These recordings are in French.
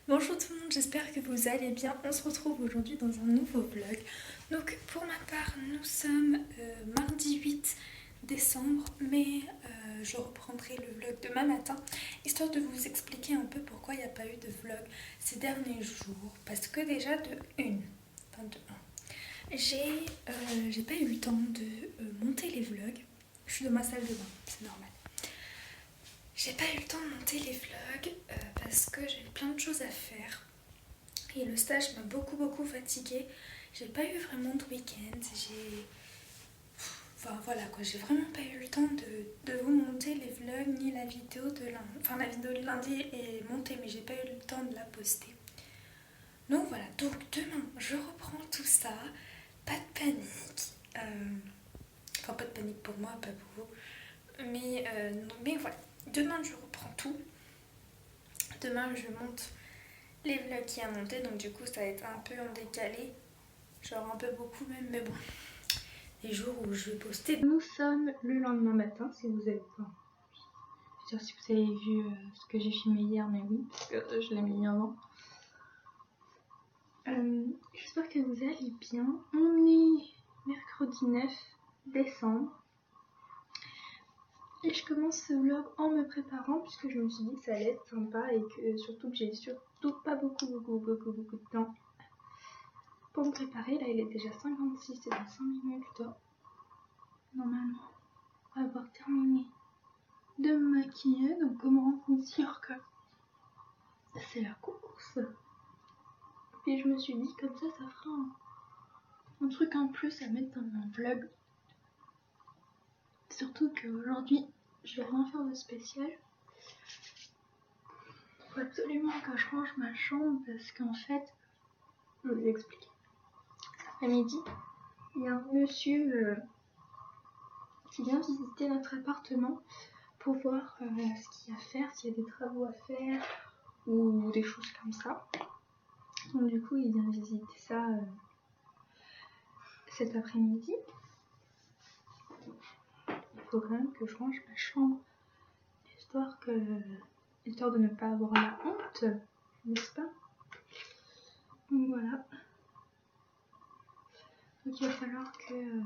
Bonjour tout le monde, j'espère que vous allez bien. On se retrouve aujourd'hui dans un nouveau vlog. Donc pour ma part, nous sommes mardi 8 décembre, mais je reprendrai le vlog demain matin, histoire de vous expliquer un peu pourquoi il n'y a pas eu de vlog ces derniers jours. Parce que déjà de 1, j'ai pas eu le temps de monter les vlogs. Je suis dans ma salle de bain, c'est normal. J'ai pas eu le temps de monter les vlogs parce que j'ai plein de choses à faire. Et le stage m'a beaucoup fatiguée. J'ai pas eu vraiment de week-end. Enfin voilà quoi, j'ai vraiment pas eu le temps de vous monter les vlogs ni la vidéo de lundi. Enfin la vidéo de lundi est montée mais j'ai pas eu le temps de la poster. Donc voilà, donc demain je reprends tout ça. Pas de panique. Enfin pas de panique pour moi, pas pour vous. Mais voilà, demain je reprends tout. Demain je monte les vlogs qui a monté, donc du coup ça va être un peu en décalé, genre un peu beaucoup même, mais bon, les jours où je vais poster. Nous sommes le lendemain matin, si vous avez pas. Je sais pas si vous avez vu ce que j'ai filmé hier, mais oui, parce que je l'ai mis avant. J'espère que vous allez bien. On est mercredi 9 décembre. Et je commence ce vlog en me préparant, puisque je me suis dit que ça allait être sympa et que surtout que j'ai surtout pas beaucoup de temps pour me préparer. Là il est déjà 56, c'est dans 5 minutes je dois normalement avoir terminé de me maquiller. Donc comment vous dire que c'est la course. Et je me suis dit comme ça fera un truc en plus à mettre dans mon vlog. Surtout qu'aujourd'hui je vais rien faire de spécial. Il faut absolument que je range ma chambre parce qu'en fait, je vais vous expliquer. À midi, il y a un monsieur qui vient visiter notre appartement pour voir ce qu'il y a à faire, s'il y a des travaux à faire ou des choses comme ça. Donc du coup, il vient visiter ça cet après-midi. Il faut quand même que je range ma chambre, histoire de ne pas avoir la honte, n'est-ce pas? Donc voilà. Donc il va falloir que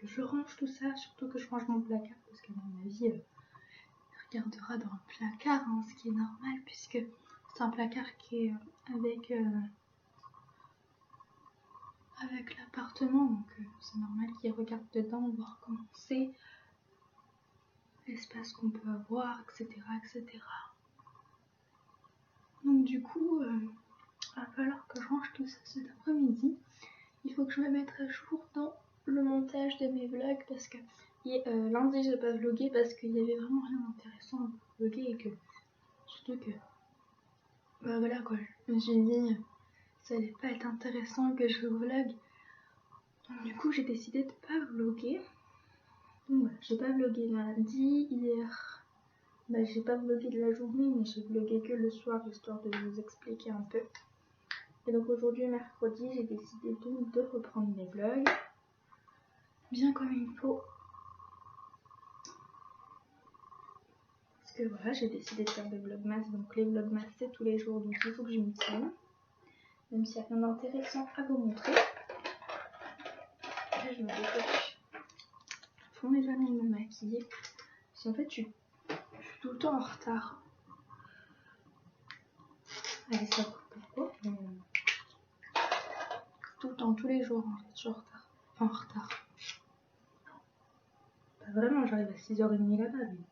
je range tout ça, surtout que je range mon placard, parce qu'à mon avis, il regardera dans le placard, hein, ce qui est normal, puisque c'est un placard qui est avec l'appartement, donc c'est normal qu'il regarde dedans, voir comment c'est, l'espace qu'on peut avoir, etc. Donc du coup, il va falloir que je range tout ça cet après-midi. Il faut que je me mette à jour dans le montage de mes vlogs, parce que lundi j'ai pas vlogué parce qu'il y avait vraiment rien d'intéressant à vlogger, et que surtout que bah voilà quoi, je me suis dit ça allait pas être intéressant que je vlog. Donc du coup j'ai décidé de pas vlogger. Donc voilà, j'ai pas vlogué lundi, hier. Bah j'ai pas vlogué de la journée, mais j'ai vlogué que le soir, histoire de vous expliquer un peu. Et donc aujourd'hui mercredi, j'ai décidé donc de reprendre mes vlogs bien comme il faut. Parce que voilà, j'ai décidé de faire des vlogmas, donc les vlogmas c'est tous les jours, donc il faut que je m'y tienne. Même s'il n'y a rien d'intéressant à vous montrer. Là je me dépêche. Fond mes ballons de me maquiller. Parce qu'en fait je suis tout le temps en retard. Allez, ça coupe pourquoi, mais tout le temps, tous les jours en fait, je suis en retard. Enfin en retard. Pas vraiment, j'arrive à 6h30 là-bas, mais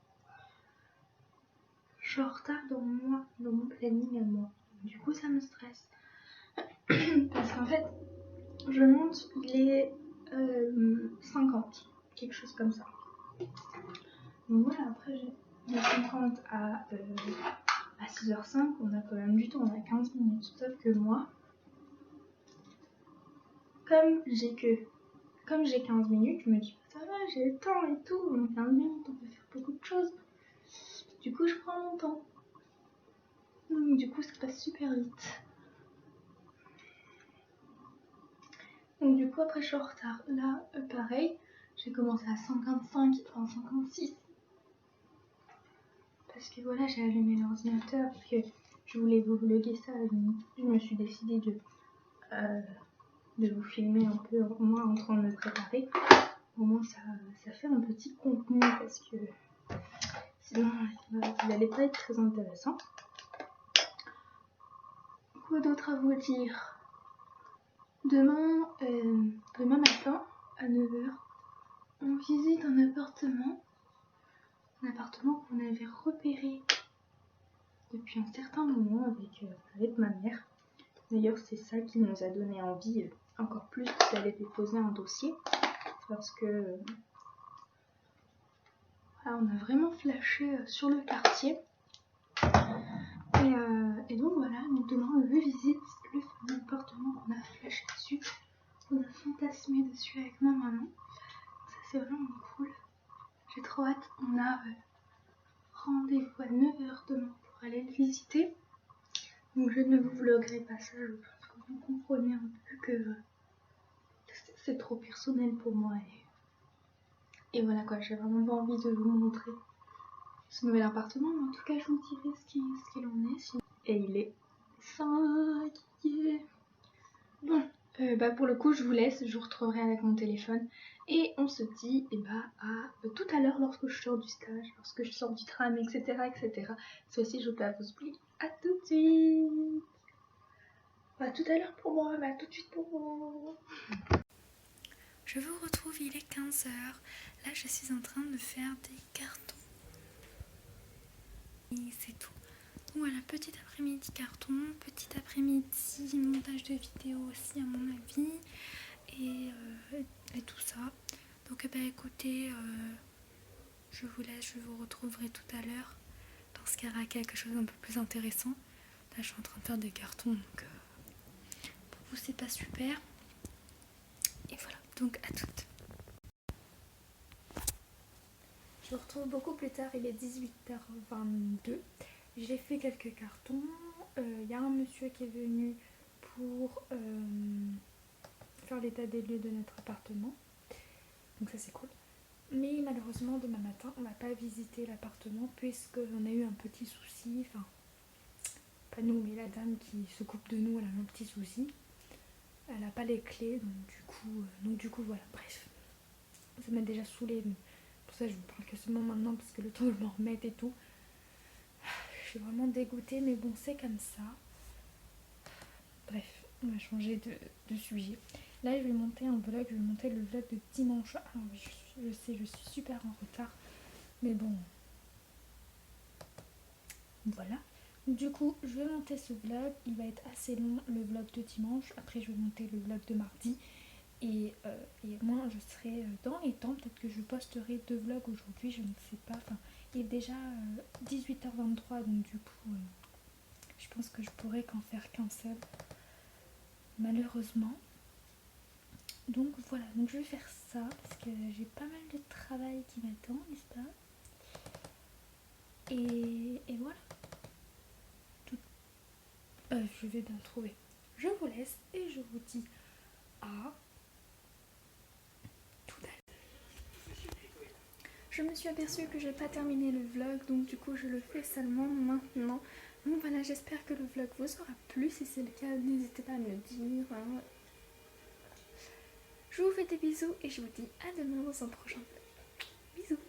je suis en retard dans mon planning à moi. Du coup ça me stresse. Parce qu'en fait, je monte les 50, quelque chose comme ça. Donc voilà, après j'ai 50 à 6h05, on a quand même du temps, on a 15 minutes. Sauf que moi, comme j'ai 15 minutes, je me dis ça va, j'ai le temps et tout, en 15 minutes on peut faire beaucoup de choses. Du coup je prends mon temps. Donc du coup ça passe super vite. Donc du coup après je suis en retard. Là pareil, j'ai commencé à 55, enfin 56. Parce que voilà, j'ai allumé l'ordinateur, parce que je voulais vous vlogger ça, donc je me suis décidée de vous filmer un peu moi en train de me préparer. Au moins ça fait un petit contenu parce que sinon il n'allait pas être très intéressant. Quoi d'autre à vous dire? Demain matin à 9 h, on visite un appartement qu'on avait repéré depuis un certain moment avec ma mère. D'ailleurs, c'est ça qui nous a donné envie encore plus d'aller déposer un dossier, parce que on a vraiment flashé sur le quartier. Et donc voilà, donc demain on revisite le fameux appartement qu'on a flashé dessus, qu'on a fantasmé dessus avec ma maman. Ça c'est vraiment cool. J'ai trop hâte. On a rendez-vous à 9 h demain pour aller le visiter. Donc je ne vous vloguerai pas ça, je pense que vous comprenez un peu que c'est trop personnel pour moi. Et voilà quoi, j'ai vraiment pas envie de vous montrer ce nouvel appartement, mais en tout cas je vous dirai ce qu'il en est. Et il est 5. Bon, pour le coup je vous laisse, je vous retrouverai avec mon téléphone. Et on se dit à tout à l'heure lorsque je sors du stage, lorsque je sors du tram, etc. etc. Ça aussi je peux pas vous oublier. A tout de suite. À tout à l'heure pour moi, mais à tout de suite pour vous. Je vous retrouve, il est 15 h. Là, je suis en train de faire des cartons. Et c'est tout. Donc voilà, petit après-midi carton, petit après-midi montage de vidéo aussi à mon avis. Et tout ça. Donc écoutez, je vous laisse, je vous retrouverai tout à l'heure lorsqu'il y aura quelque chose d'un peu plus intéressant. Là, je suis en train de faire des cartons, donc pour vous, c'est pas super. Et voilà, donc à toutes. Je vous retrouve beaucoup plus tard, il est 18h22. J'ai fait quelques cartons. Il y a un monsieur qui est venu pour faire l'état des lieux de notre appartement. Donc ça c'est cool. Mais malheureusement demain matin on va pas visiter l'appartement puisqu'on a eu un petit souci. Enfin, pas nous mais la dame qui s'occupe de nous, elle a eu un petit souci. Elle n'a pas les clés, donc du coup voilà, bref. Ça m'a déjà saoulée. Pour ça je vous parle que seulement maintenant parce que le temps de me remettre et tout. Je suis vraiment dégoûtée, mais bon, c'est comme ça. Bref, on va changer de sujet. Là, je vais monter un vlog, je vais monter le vlog de dimanche. Alors, je sais, je suis super en retard. Mais bon, voilà. Du coup, je vais monter ce vlog. Il va être assez long, le vlog de dimanche. Après, je vais monter le vlog de mardi. Et moi, je serai dans les temps. Peut-être que je posterai 2 vlogs aujourd'hui, je ne sais pas. Enfin, il est déjà 18h23, donc du coup... je pense que je pourrais qu'en faire qu'un seul, malheureusement. Donc voilà, donc je vais faire ça parce que j'ai pas mal de travail qui m'attend, n'est-ce pas? Et voilà. Je vais bien trouver. Je vous laisse et je vous dis à tout à l'heure. Je me suis aperçue que j'ai pas terminé le vlog, donc du coup je le fais seulement maintenant. Donc voilà, j'espère que le vlog vous aura plu. Si c'est le cas, n'hésitez pas à me le dire. Je vous fais des bisous et je vous dis à demain dans un prochain vlog. Bisous.